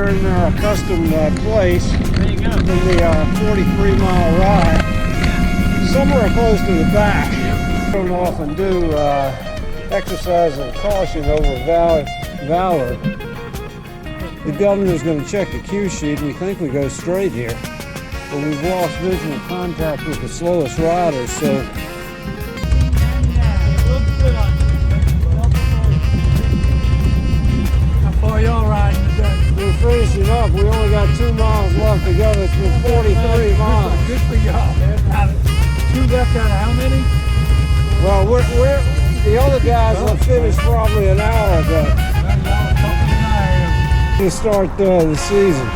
they're in their accustomed place. There you go. In the 43-mile ride. Somewhere close to the back. I don't often do exercise of caution over valor. The governor's going to check the cue sheet. We think we go straight here, but we've lost visual contact with the slowest riders, so. How far y'all riding today? We're finishing up. We only got 2 miles left to go. It's been 43 miles. Good for y'all. 2 left out of how many? Well, the other guys will finish probably an hour ago to start the season.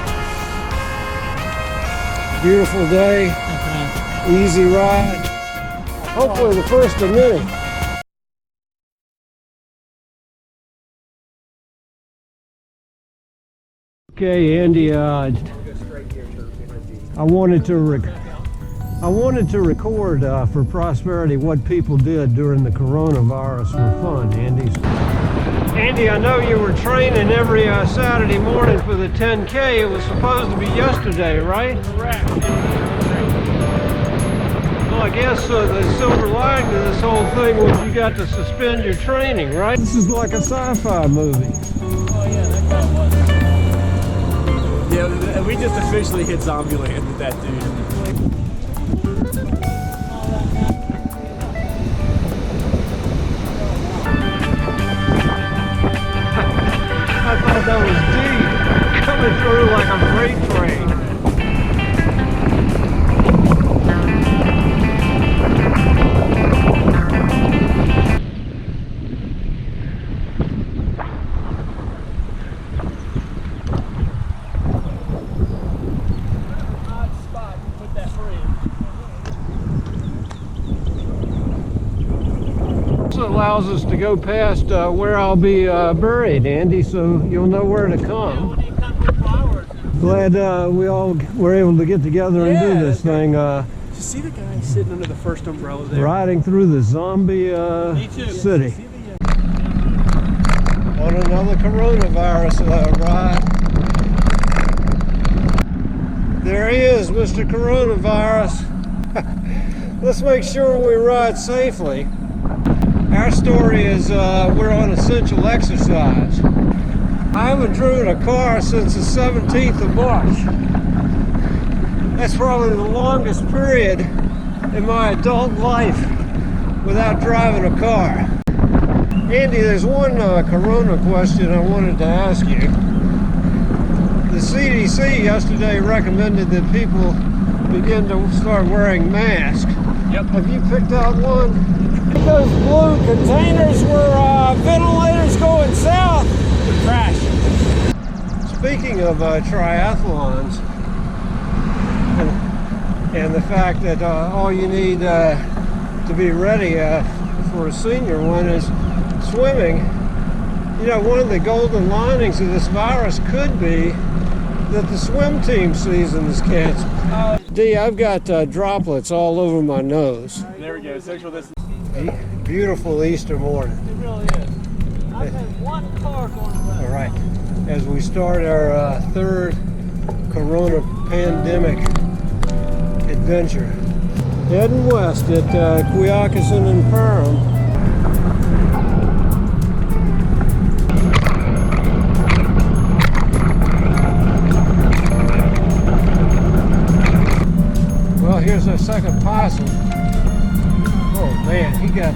Beautiful day, easy ride. Hopefully the first of many. Okay, Andy, I wanted to record for Prosperity what people did during the coronavirus for fun, Andy. Andy, I know you were training every Saturday morning for the 10K. It was supposed to be yesterday, right? Correct. Well, I guess the silver lining to this whole thing was you got to suspend your training, right? This is like a sci-fi movie. Oh yeah, that guy was. Yeah, we just officially hit Zombieland with that dude. I thought that was deep, coming through like a freight train. Odd spot to put that frame. This allows us to go past where I'll be buried, Andy, so you'll know where to come. When you come for flowers. Glad we all were able to get together and do this thing. Did you see the guy sitting under the first umbrella there? Riding through the zombie city. On another coronavirus ride. There he is, Mr. Coronavirus. Let's make sure we ride safely. Our story is we're on essential exercise. I haven't driven a car since the 17th of March. That's probably the longest period in my adult life without driving a car. Andy, there's one corona question I wanted to ask you. The CDC yesterday recommended that people begin to start wearing masks. Yep. Have you picked out one? Those blue containers were ventilators going south. The crash. Speaking of triathlons, and the fact that all you need to be ready for a senior one is swimming, you know, one of the golden linings of this virus could be that the swim team season is canceled. D, I've got droplets all over my nose. There we go. Social distance. Beautiful Easter morning. It really is. I've had one car going around. All right, as we start our third corona pandemic adventure, heading west at Quioccasin and Ferrum. Well, here's our second possum. Oh man, he got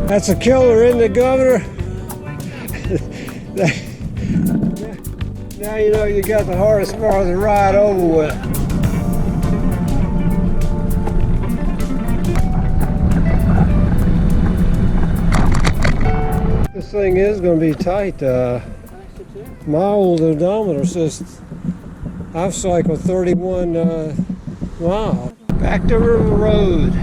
that's a killer, isn't it, Governor? Now you know you got the hardest part of the ride over with. This thing is going to be tight. My old odometer says I've cycled 31 miles. Back to River Road.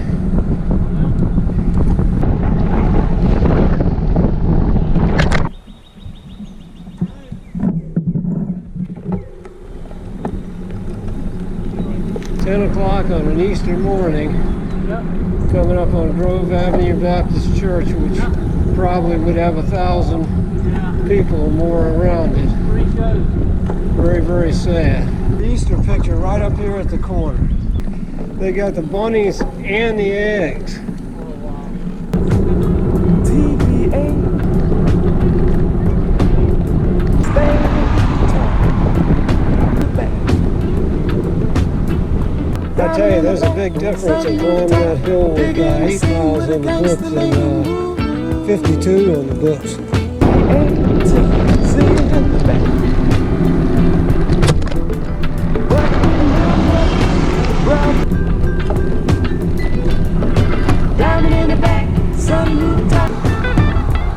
O'clock on an Easter morning, coming up on Grove Avenue Baptist Church, which probably would have 1,000 people or more around it. Very, very sad. The Easter picture right up here at the corner. They got the bunnies and the eggs. I tell you, there's a big difference in going that hill with 8 miles on the books and 52 on the books.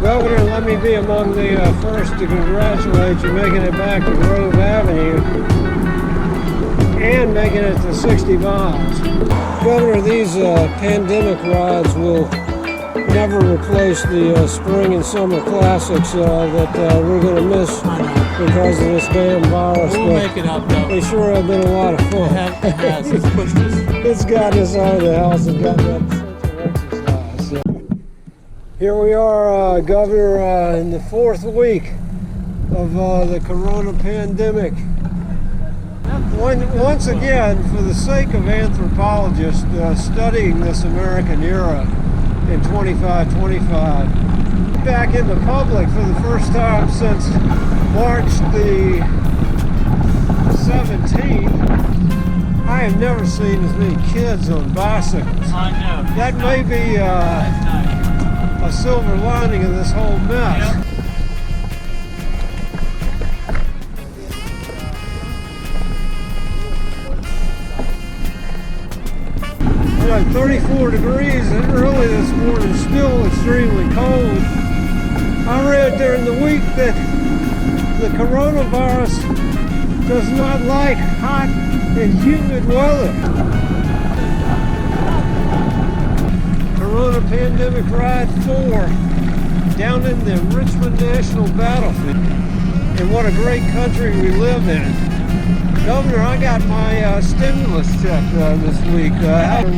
Governor, let me be among the first to congratulate you making it back to Grove Avenue and making it to 60 miles. Governor, these pandemic rides will never replace the spring and summer classics that we're going to miss because of this damn virus. We'll make it up, though. They sure have been a lot of fun. It has. It's pushed us. It's gotten us out of the house and gotten that essential exercise. So, here we are, Governor, in the 4th week of the corona pandemic. Once again, for the sake of anthropologists studying this American era in 2525, back in the public for the first time since March the 17th, I have never seen as many kids on bicycles. I know. That may be a silver lining of this whole mess. Yep. 34 degrees and early this morning, still extremely cold. I read during the week that the coronavirus does not like hot and humid weather. Corona Pandemic Ride 4 down in the Richmond National Battlefield. And what a great country we live in. Governor, I got my stimulus check this week.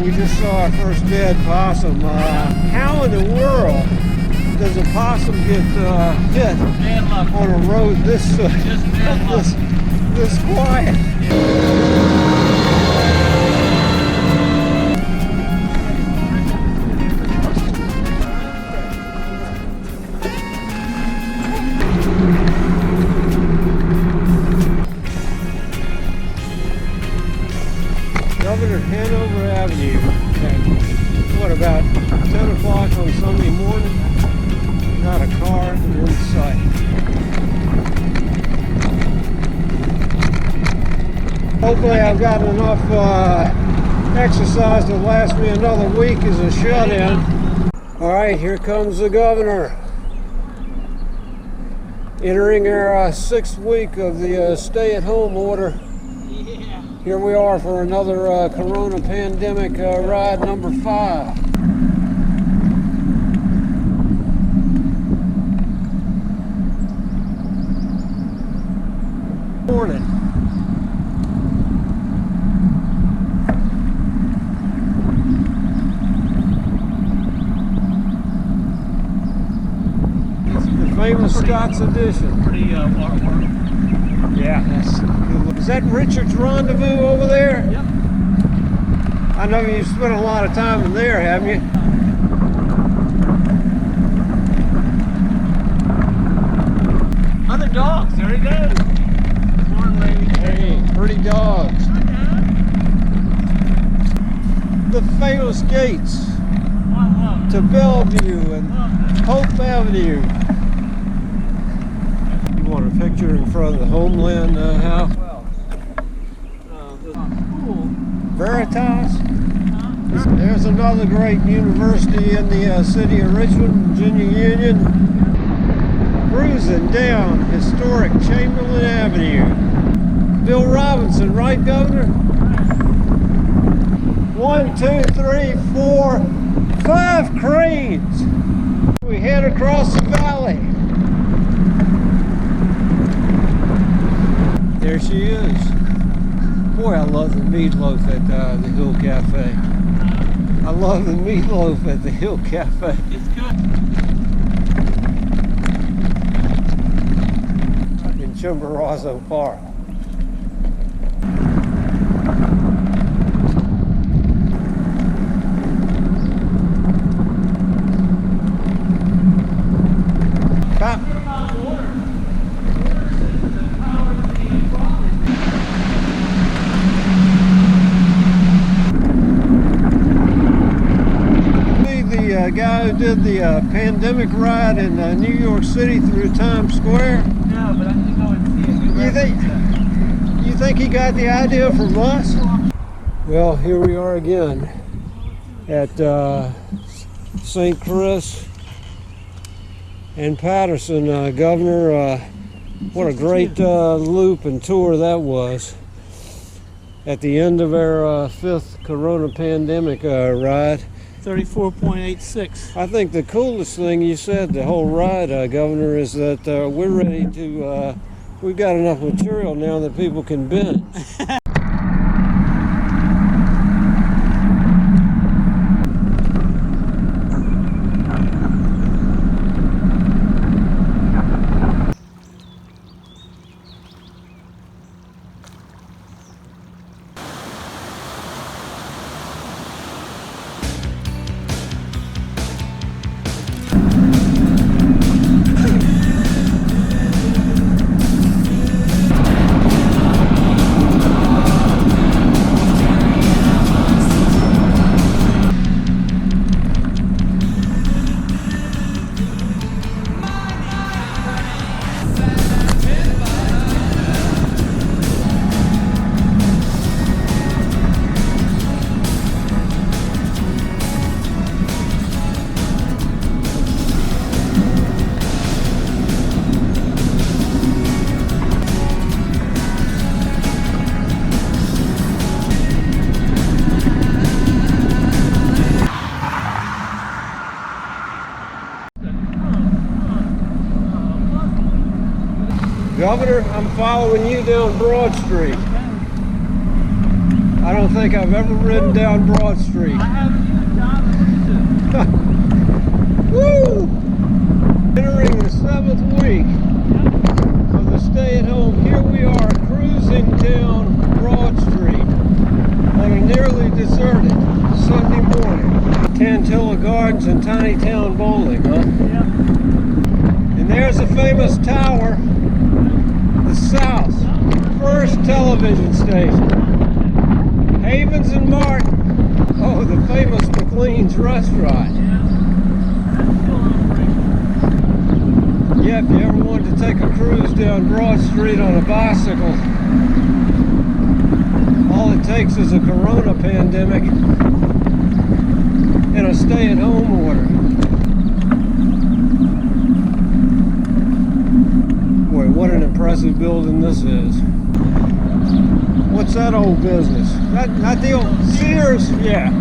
We just saw our first dead possum. How in the world does a possum get hit on a road this quiet? Governor Hanover Avenue at, what, about 10 o'clock on Sunday morning? Not a car in sight. Hopefully I've gotten enough exercise to last me another week as a shut-in. All right, here comes the governor. Entering our 6th week of the stay-at-home order. Here we are for another corona pandemic ride number 5. Morning. It's the famous Scott's edition. Pretty waterwork. Yeah, that's good. Is that Richard's Rendezvous over there? Yep. I know you've spent a lot of time in there, haven't you? Other dogs, there he goes. Morning, lady. Hey, pretty dogs. The famous gates to Bellevue and Hope Avenue. You want a picture in front of the Homeland House? Veritas. There's another great university in the city of Richmond, Virginia Union. Cruising down historic Chamberlain Avenue. Bill Robinson, right, Governor? 1, 2, 3, 4, 5 cranes. We head across the valley. There she is. Boy, I love the meatloaf at the Hill Cafe. I love the meatloaf at the Hill Cafe. It's good. Chimborazo Park. The guy who did the pandemic ride in New York City through Times Square. No, but I think I would see it. You think he got the idea from us? Well, here we are again at St. Chris and Patterson. Governor, what a great loop and tour that was at the end of our fifth Corona pandemic ride. 34.86. I think the coolest thing you said the whole ride, Governor, is that we're ready to, we've got enough material now that people can binge. Governor, I'm following you down Broad Street. I don't think I've ever ridden down Broad Street. I haven't even done it. Woo! Entering the 7th week of the stay at home. Here we are cruising down Broad Street on a nearly deserted Sunday morning. Tantilla Gardens and Tiny Town Bowling, huh? Yeah. And there's a famous tower. South First television station. Havens and Martin. Oh, the famous McLean's restaurant. Yeah, if you ever wanted to take a cruise down Broad Street on a bicycle, all it takes is a Corona pandemic and a stay-at-home order. Boy, what an impressive building this is. What's that old business? Not the old Sears? Yeah.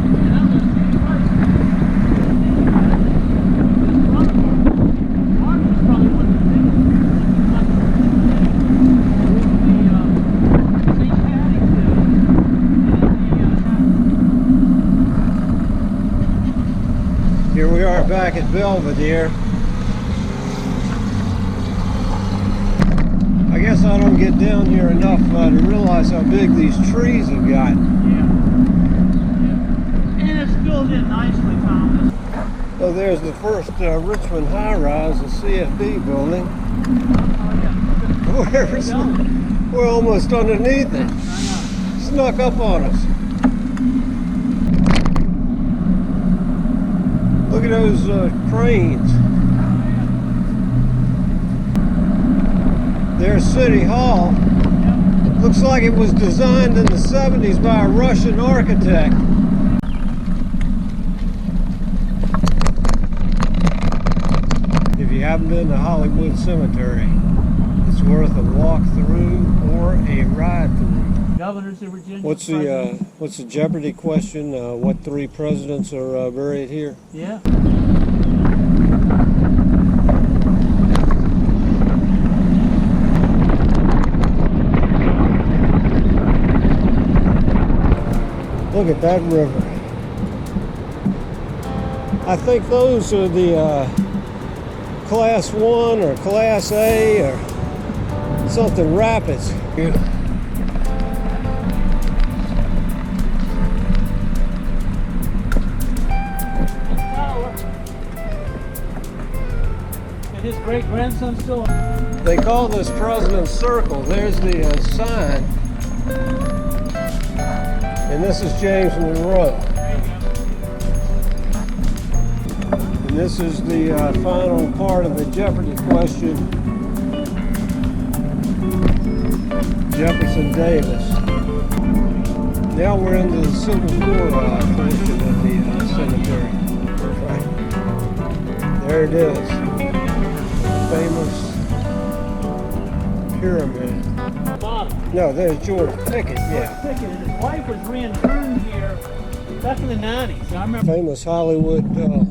Here we are back at Belvedere. I guess I don't get down here enough to realize how big these trees have gotten. Yeah. And it's filled in nicely, Thomas. So there's the first Richmond high-rise, the CFB building. Oh, yeah. We're almost underneath it. Snuck up on us. Look at those cranes. There's City Hall. Looks like it was designed in the 70s by a Russian architect. If you haven't been to Hollywood Cemetery, it's worth a walk through or a ride through. Governors of Virginia. What's the Jeopardy question? What three presidents are buried here? Yeah. Look at that river. I think those are the Class 1 or Class A or something rapids. His great-grandson still. They call this President's Circle. There's the sign. And this is James Monroe. And this is the final part of the Jeopardy question. Jefferson Davis. Now we're into the Civil War portion of the cemetery. Right. There it is. Famous pyramid. No, there's George Pickett, yeah. Pickett and his wife was reinterred here back in the 90s. I remember. Famous Hollywood. Yeah.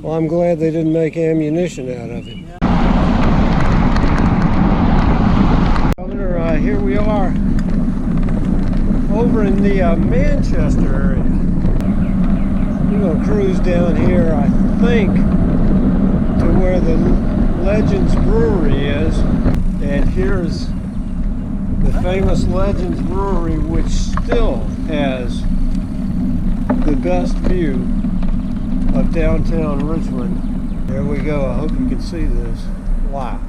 Well, I'm glad they didn't make ammunition out of it. Yeah. Governor, here we are over in the Manchester area. We're going to cruise down here, I think, to where the Legends Brewery is. And here's the famous Legends Brewery, which still has the best view of downtown Richmond. There we go. I hope you can see this. Wow.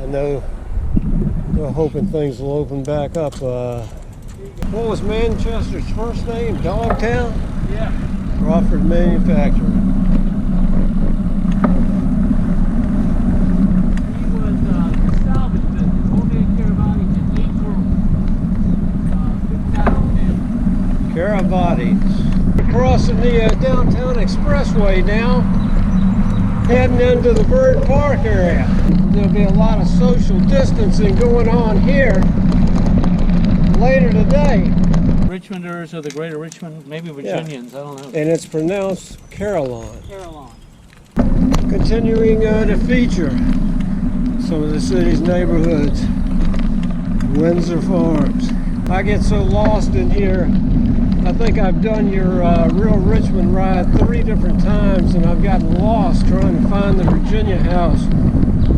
I know they're hoping things will open back up. What was Manchester's first name? Dogtown? Yeah. Crawford Manufacturing. He was the salvage business. Only in Carabati and Big Carabati's. Crossing the downtown expressway now, heading into the Bird Park area. There'll be a lot of social distancing going on here later today. Richmonders or the greater Richmond, maybe Virginians, I don't know. And it's pronounced Caroline. Caroline. Continuing to feature some of the city's neighborhoods. Windsor Farms. I get so lost in here. I think I've done your real Richmond ride 3 different times, and I've gotten lost trying to find the Virginia house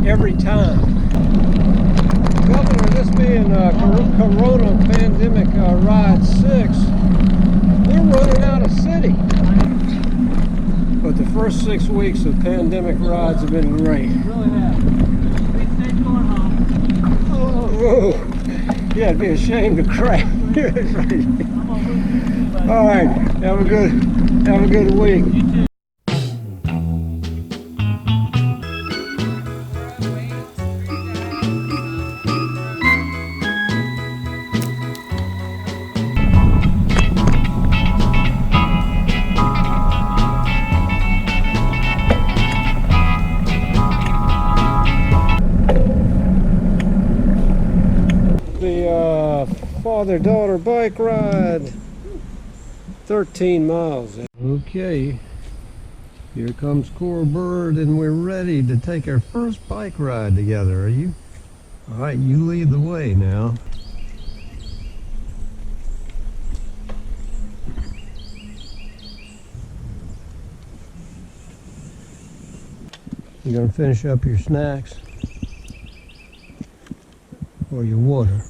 every time. Governor, this being Corona Pandemic Ride 6, we're running out of city. But the first 6 weeks of pandemic rides have been great. Really have. We stayed going home. Oh, whoa. Yeah, it'd be a shame to crash. All right, have a good week. You too. Father-daughter bike ride, 13 miles. Okay, here comes Core Bird, and we're ready to take our first bike ride together. Are you? All right, you lead the way now. You gonna finish up your snacks or your water?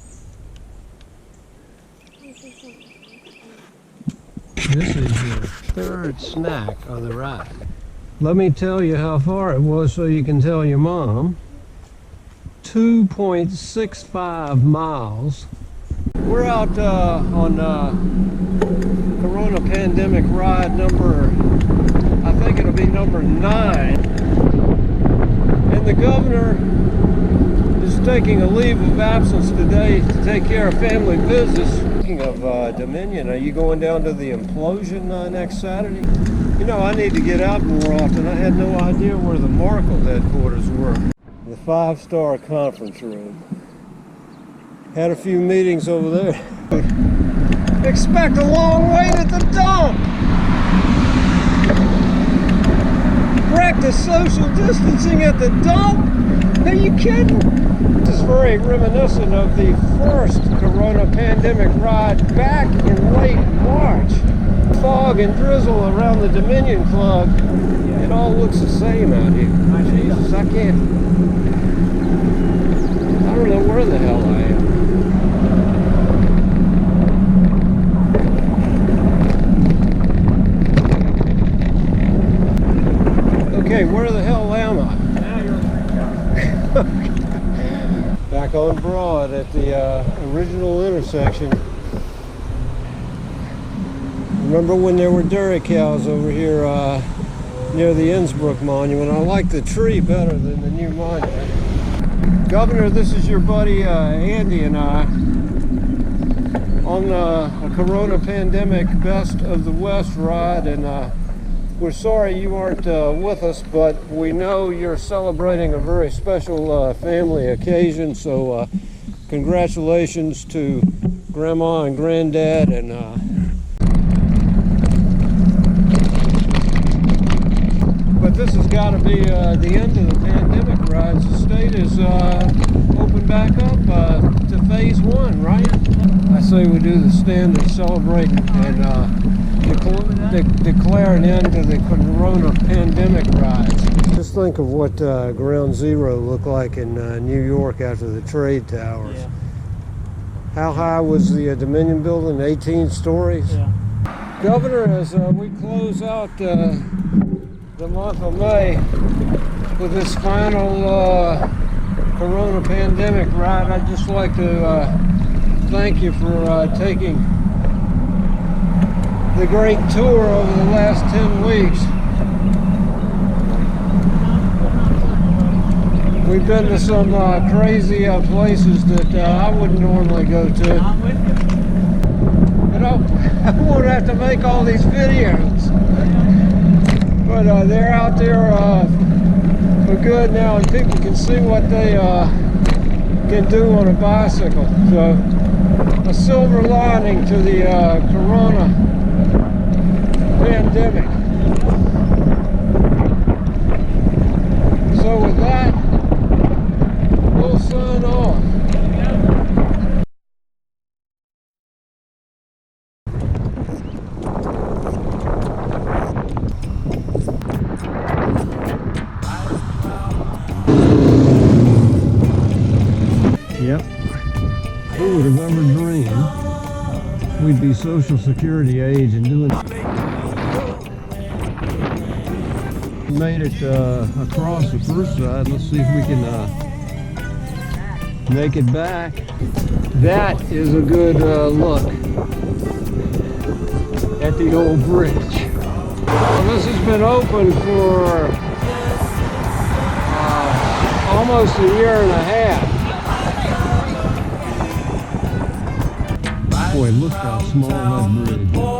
This is your 3rd snack on the ride. Let me tell you how far it was so you can tell your mom. 2.65 miles. We're out on Corona Pandemic ride number, I think it'll be number 9. And the governor is taking a leave of absence today to take care of family business. Speaking of Dominion, are you going down to the implosion next Saturday? You know, I need to get out more often. I had no idea where the Markle headquarters were. The 5-star conference room. Had a few meetings over there. Expect a long wait at the dump! Practice social distancing at the dump? Are you kidding? This is very reminiscent of the first Corona Pandemic ride back in late March. Fog and drizzle around the Dominion Club. It all looks the same out here. Jesus, I don't know where the hell I am. Okay, where the hell am I? Now you're Back on Broad at the original intersection. Remember when there were dairy cows over here near the Innsbruck Monument? I like the tree better than the new monument. Governor, this is your buddy Andy and I on a Corona pandemic Best of the West ride, and we're sorry you aren't with us, but we know you're celebrating a very special family occasion, so congratulations to Grandma and Granddad, and but this has got to be the end of the pandemic rides. The state is open back up to phase 1, right? I say we do the standard celebrating and declare an end to the Corona pandemic rides. Just think of what Ground Zero looked like in New York after the trade towers. Yeah. How high was the Dominion building? 18 stories? Yeah. Governor, as we close out the month of May with this final Corona pandemic ride, I'd just like to thank you for taking the great tour over the last 10 weeks. We've been to some crazy places that I wouldn't normally go to. I'm with you. But I won't have to make all these videos. But they're out there for good now, and people can see what they can do on a bicycle. So, a silver lining to the Corona pandemic. So with that, we'll sign off. Yep. Who would have ever dreamed we'd be Social Security age and doing made it across the first side. Let's see if we can make it back. That is a good look at the old bridge. Well, this has been open for almost a year and a half. Boy, look how small that bridge was.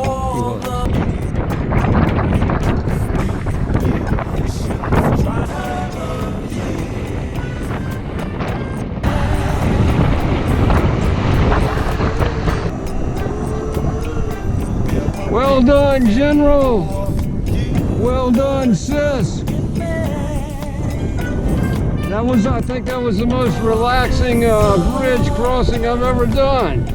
Well done, General. Well done, sis. That was, I think that was the most relaxing bridge crossing I've ever done.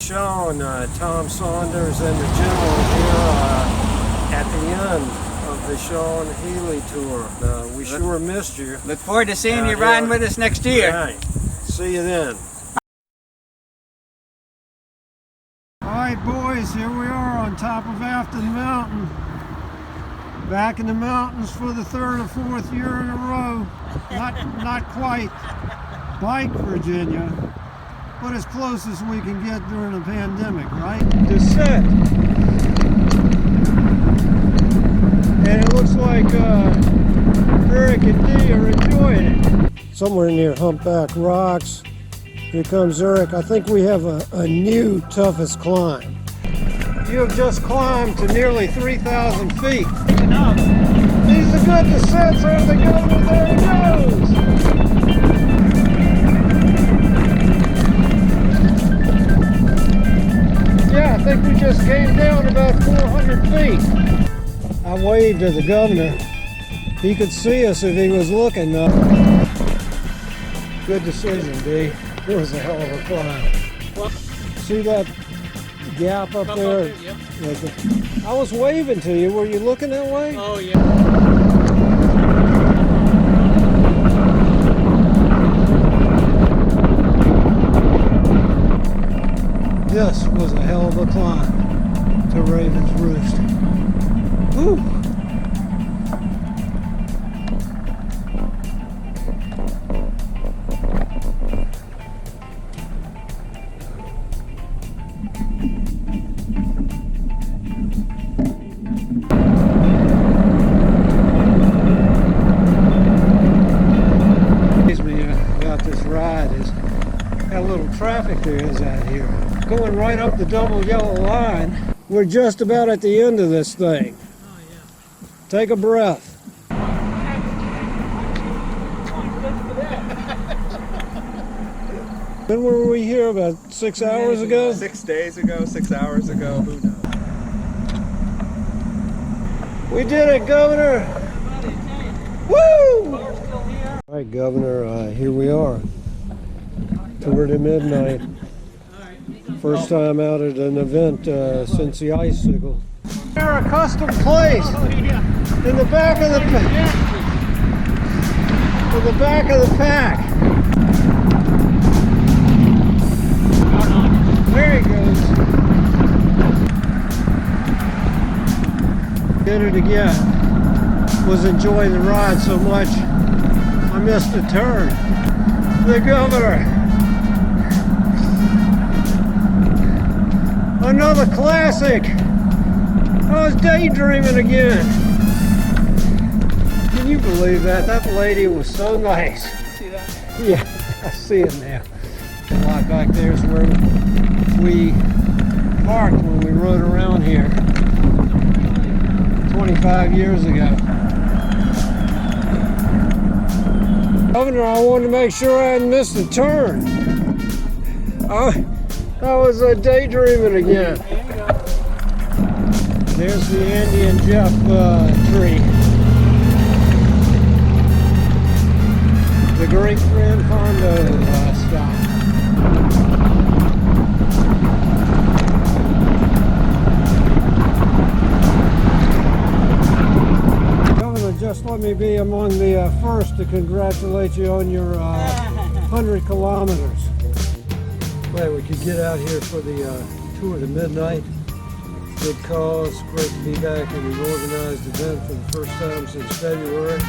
Sean, Tom Saunders, and the General here at the end of the Sean Healy tour. We sure missed you. Look forward to seeing you riding with us next year. Right. See you then. All right, boys, here we are on top of Afton Mountain. Back in the mountains for the 3rd or 4th year in a row. Not quite Bike, Virginia, but as close as we can get during a pandemic, right? Descent. And it looks like Eric and Dee are enjoying it. Somewhere near Humpback Rocks. Here comes Eric. I think we have a new toughest climb. You have just climbed to nearly 3,000 feet. Enough. These are good descents. There they go. There he goes. Yeah, I think we just came down about 400 feet. I waved to the governor. He could see us if he was looking. Good decision, D. It was a hell of a climb. See that gap up there? Yep. I was waving to you. Were you looking that way? Oh, yeah. This was a hell of a climb to Raven's Roost. Whew. About this ride is how little traffic there is out here. Going right up the double yellow line. We're just about at the end of this thing. Oh, yeah. Take a breath. When were we here? About 6 hours ago? 6 days ago, 6 hours ago, who knows? We did it, Governor! Woo! All right, Governor, here we are. Tour to midnight. First time out at an event since the icicle. They're a custom place in the back of the pack. There he goes. Did it again. Was enjoying the ride so much I missed a turn. The Governor. Another classic. I was daydreaming again. Can you believe that? That lady was so nice. See that? Yeah, I see it now. Right back there is where we parked when we rode around here 25 years ago. Governor, I wanted to make sure I hadn't missed a turn. I was daydreaming again. There you go. There's the Andy and Jeff tree. The great Grand Fondo stop. Governor, just let me be among the first to congratulate you on your 100 kilometers. Glad we could get out here for the tour to midnight. Good cause, great to be back in an organized event for the first time since February.